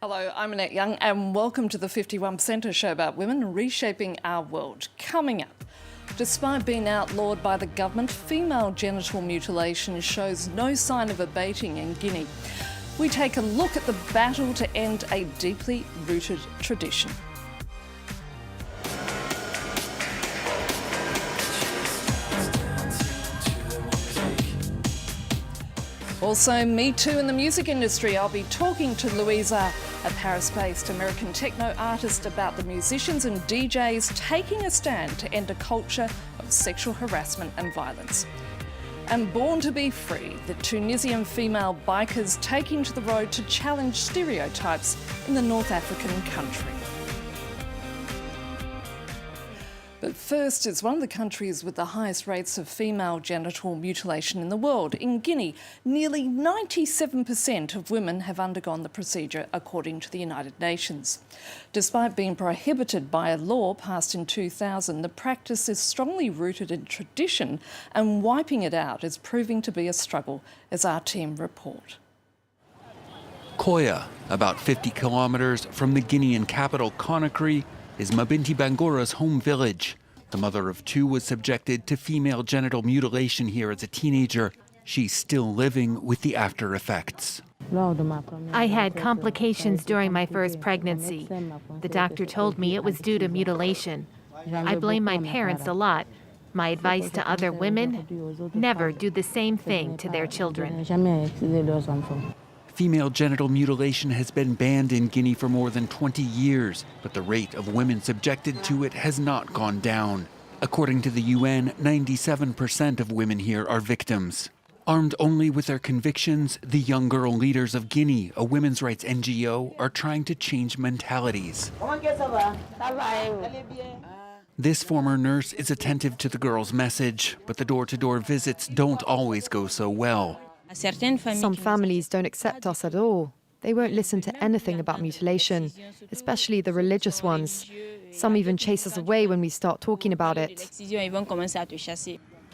Hello, I'm Annette Young and welcome to the 51%, a show about women reshaping our world. Coming up, despite being outlawed by the government, female genital mutilation shows no sign of abating in Guinea. We take a look at the battle to end a deeply rooted tradition. Also, Me Too in the music industry. I'll be talking to Louisahhh, a Paris-based American techno artist, about the musicians and DJs taking a stand to end a culture of sexual harassment and violence. And Born to be Free, the Tunisian female bikers taking to the road to challenge stereotypes in the North African country. But first, it's one of the countries with the highest rates of female genital mutilation in the world. In Guinea, nearly 97% of women have undergone the procedure, according to the United Nations. Despite being prohibited by a law passed in 2000, the practice is strongly rooted in tradition, and wiping it out is proving to be a struggle, as our team report. Koya, about 50 kilometres from the Guinean capital Conakry, is Mabinti Bangora's home village. The mother of two was subjected to female genital mutilation here as a teenager. She's still living with the after effects. I had complications during my first pregnancy. The doctor told me it was due to mutilation. I blame my parents a lot. My advice to other women: never do the same thing to their children. Female genital mutilation has been banned in Guinea for more than 20 years, but the rate of women subjected to it has not gone down. According to the UN, 97% of women here are victims. Armed only with their convictions, the Young Girl Leaders of Guinea, a women's rights NGO, are trying to change mentalities. This former nurse is attentive to the girls' message, but the door-to-door visits don't always go so well. Some families don't accept us at all. They won't listen to anything about mutilation, especially the religious ones. Some even chase us away when we start talking about it.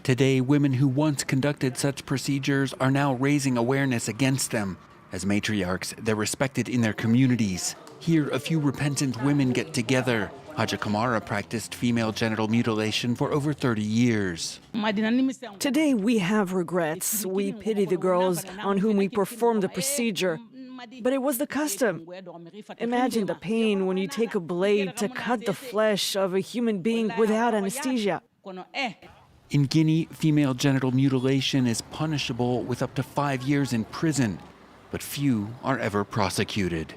Today, women who once conducted such procedures are now raising awareness against them. As matriarchs, they're respected in their communities. Here, a few repentant women get together. Haja Kamara practiced female genital mutilation for over 30 years. Today we have regrets. We pity the girls on whom we performed the procedure. But it was the custom. Imagine the pain when you take a blade to cut the flesh of a human being without anesthesia. In Guinea, female genital mutilation is punishable with up to 5 years in prison, but few are ever prosecuted.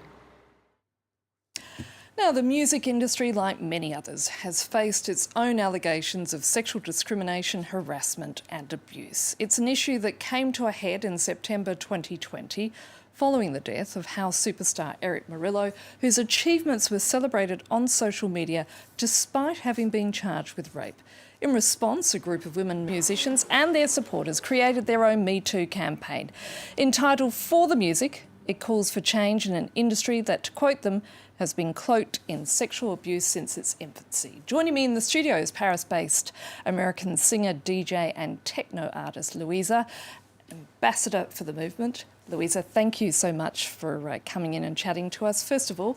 Now, the music industry, like many others, has faced its own allegations of sexual discrimination, harassment and abuse. It's an issue that came to a head in September 2020 following the death of house superstar Eric Morillo, whose achievements were celebrated on social media despite having been charged with rape. In response, a group of women musicians and their supporters created their own Me Too campaign. Entitled For the Music, it calls for change in an industry that, to quote them, has been cloaked in sexual abuse since its infancy. Joining me in the studio is Paris-based American singer, DJ and techno artist Louisahhh, ambassador for the movement. Louisahhh, thank you so much for coming in and chatting to us. First of all,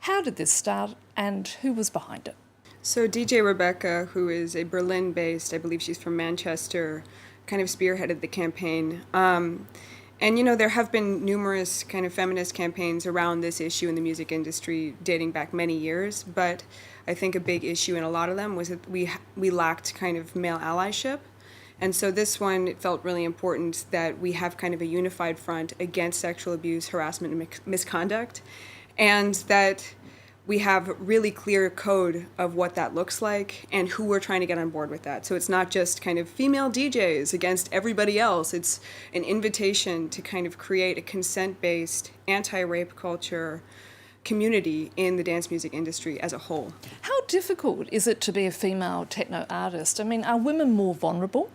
how did this start and who was behind it? So DJ Rebecca, who is a Berlin-based, I believe she's from Manchester, kind of spearheaded the campaign. And, you know, there have been numerous kind of feminist campaigns around this issue in the music industry dating back many years, but I think a big issue in a lot of them was that we lacked kind of male allyship. And so this one, it felt really important that we have kind of a unified front against sexual abuse, harassment, and misconduct, and that we have really clear code of what that looks like and who we're trying to get on board with that. So it's not just kind of female DJs against everybody else. It's an invitation to kind of create a consent-based anti-rape culture community in the dance music industry as a whole. How difficult is it to be a female techno artist? I mean, are women more vulnerable?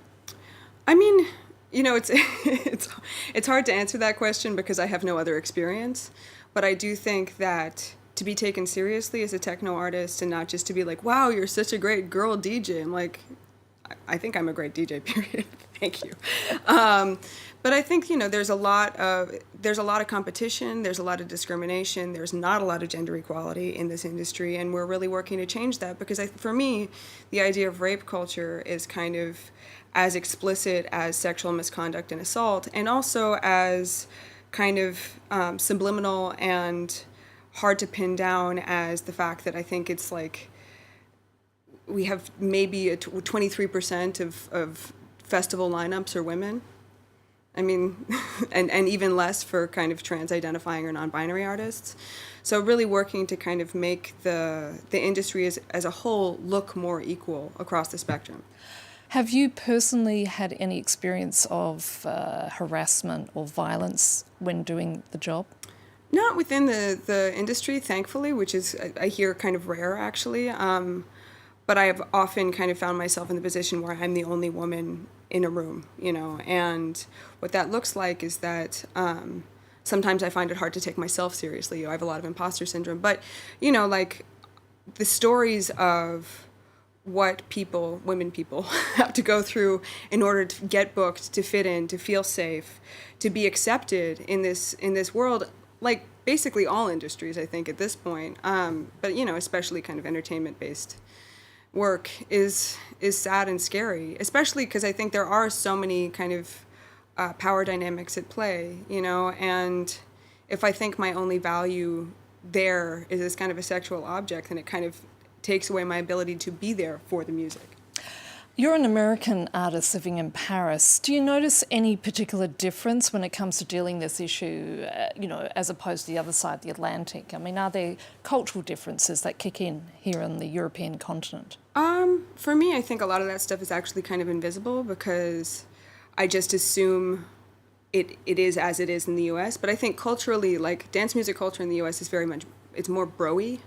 I mean, you know, it's hard to answer that question because I have no other experience, but I do think that to be taken seriously as a techno artist and not just to be like, wow, you're such a great girl DJ. I'm like, I think I'm a great DJ, period. Thank you. But I think, there's a lot of competition, there's a lot of discrimination, there's not a lot of gender equality in this industry, and we're really working to change that because for me, the idea of rape culture is kind of as explicit as sexual misconduct and assault, and also as kind of subliminal and hard to pin down as the fact that I think it's like we have maybe 23% of festival lineups are women. I mean, and even less for kind of trans-identifying or non-binary artists. So really working to kind of make the industry as a whole look more equal across the spectrum. Have you personally had any experience of harassment or violence when doing the job? Not within the industry, thankfully, which is, I hear, kind of rare, actually. But I have often kind of found myself in the position where I'm the only woman in a room, and what that looks like is that sometimes I find it hard to take myself seriously. I have a lot of imposter syndrome, but, like the stories of what women people have to go through in order to get booked, to fit in, to feel safe, to be accepted in this world, like basically all industries, I think, at this point, but, especially kind of entertainment-based work is sad and scary, especially because I think there are so many kind of power dynamics at play, and if I think my only value there is as kind of a sexual object, then it kind of takes away my ability to be there for the music. You're an American artist living in Paris. Do you notice any particular difference when it comes to dealing this issue, as opposed to the other side of the Atlantic? I mean, are there cultural differences that kick in here on the European continent? For me, I think a lot of that stuff is actually kind of invisible because I just assume it is as it is in the U.S. But I think culturally, like dance music culture in the U.S. is it's more bro-y.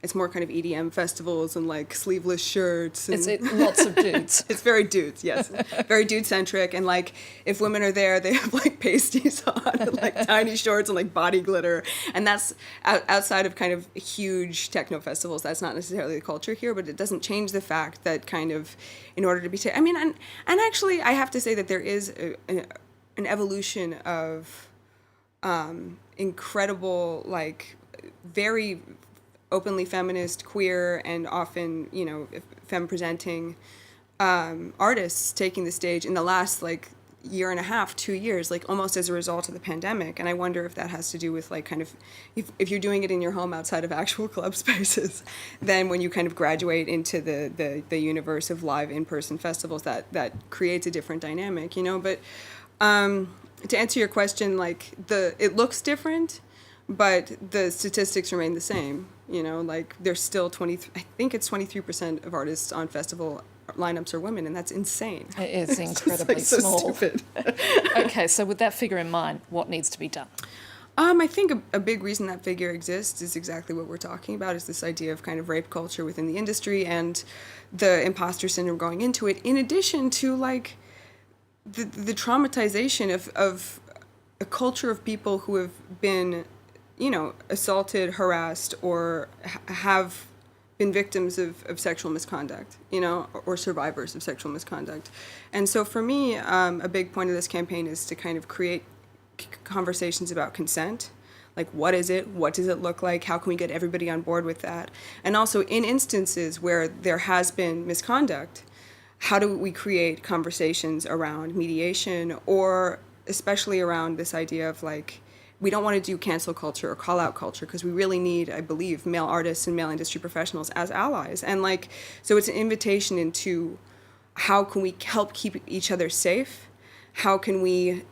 It's more kind of EDM festivals and like sleeveless shirts. And Lots of dudes. It's very dudes, yes. Very dude-centric. And like if women are there, they have like pasties on and like tiny shorts and like body glitter. And that's outside of kind of huge techno festivals. That's not necessarily the culture here, but it doesn't change the fact that kind of in order to be... and actually I have to say that there is an evolution of incredible, like very... openly feminist, queer, and often, femme-presenting artists taking the stage in the last, like, year and a half, 2 years, like, almost as a result of the pandemic. And I wonder if that has to do with, like, kind of, if you're doing it in your home outside of actual club spaces, then when you kind of graduate into the universe of live in-person festivals, that creates a different dynamic, But to answer your question, like, it looks different, but the statistics remain the same. Like there's still I think it's 23% of artists on festival lineups are women, and that's insane. It is incredibly so small. Stupid. Okay, so with that figure in mind, what needs to be done? I think a big reason that figure exists is exactly what we're talking about, is this idea of kind of rape culture within the industry and the imposter syndrome going into it, in addition to like the traumatization of a culture of people who have been assaulted, harassed, or have been victims of sexual misconduct, or survivors of sexual misconduct. And so for me, a big point of this campaign is to kind of create conversations about consent. Like, what is it? What does it look like? How can we get everybody on board with that? And also, in instances where there has been misconduct, how do we create conversations around mediation, or especially around this idea of, like, we don't want to do cancel culture or call-out culture because we really need, I believe, male artists and male industry professionals as allies. And, like, so it's an invitation into how can we help keep each other safe? How can we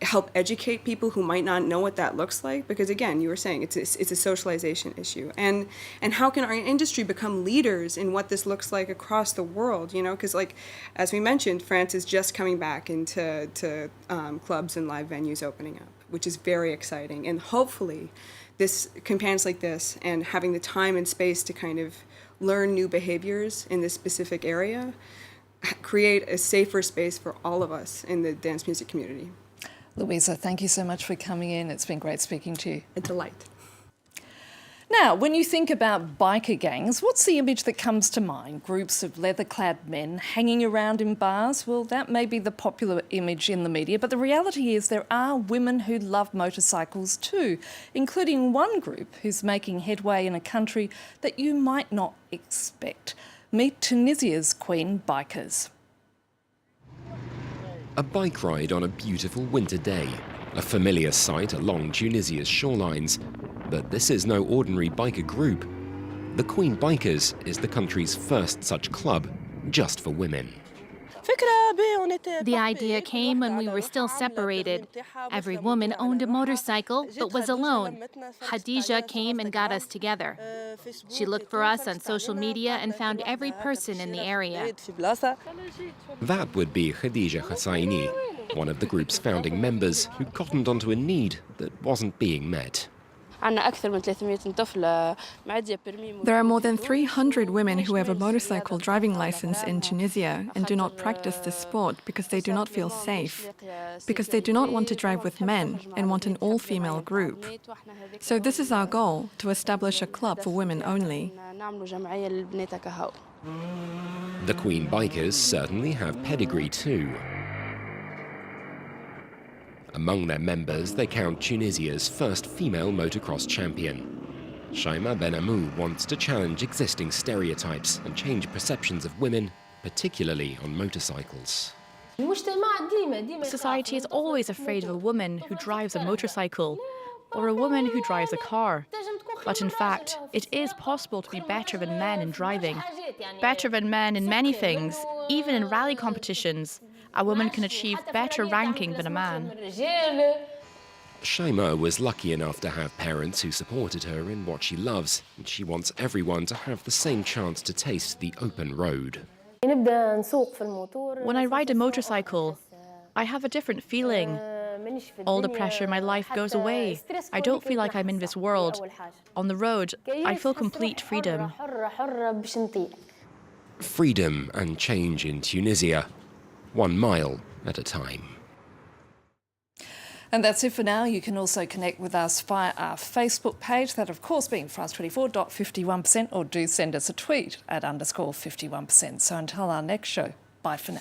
help educate people who might not know what that looks like? Because again, you were saying it's a socialization issue. And how can our industry become leaders in what this looks like across the world? Because like, as we mentioned, France is just coming back into clubs and live venues opening up, which is very exciting. And hopefully this campaigns like this and having the time and space to kind of learn new behaviors in this specific area create a safer space for all of us in the dance music community. Louisahhh, thank you so much for coming in. It's been great speaking to you. A delight. Now, when you think about biker gangs, what's the image that comes to mind? Groups of leather-clad men hanging around in bars? Well, that may be the popular image in the media, but the reality is there are women who love motorcycles too, including one group who's making headway in a country that you might not expect. Meet Tunisia's Queen Bikers. A bike ride on a beautiful winter day, a familiar sight along Tunisia's shorelines. But this is no ordinary biker group. The Queen Bikers is the country's first such club, just for women. The idea came when we were still separated. Every woman owned a motorcycle, but was alone. Khadija came and got us together. She looked for us on social media and found every person in the area. That would be Khadija Hussaini, one of the group's founding members, who cottoned onto a need that wasn't being met. There are more than 300 women who have a motorcycle driving license in Tunisia and do not practice this sport because they do not feel safe, because they do not want to drive with men and want an all-female group. So this is our goal, to establish a club for women only. The Queen Bikers certainly have pedigree too. Among their members, they count Tunisia's first female motocross champion. Shaima Benamou wants to challenge existing stereotypes and change perceptions of women, particularly on motorcycles. Society is always afraid of a woman who drives a motorcycle or a woman who drives a car. But in fact, it is possible to be better than men in driving. Better than men in many things, even in rally competitions. A woman can achieve better ranking than a man. Shaima was lucky enough to have parents who supported her in what she loves, and she wants everyone to have the same chance to taste the open road. When I ride a motorcycle, I have a different feeling. All the pressure in my life goes away. I don't feel like I'm in this world. On the road, I feel complete freedom. Freedom and change in Tunisia, 1 mile at a time. And that's it for now. You can also connect with us via our Facebook page, that of course being France24.51%, or do send us a tweet at _51%. So until our next show, bye for now.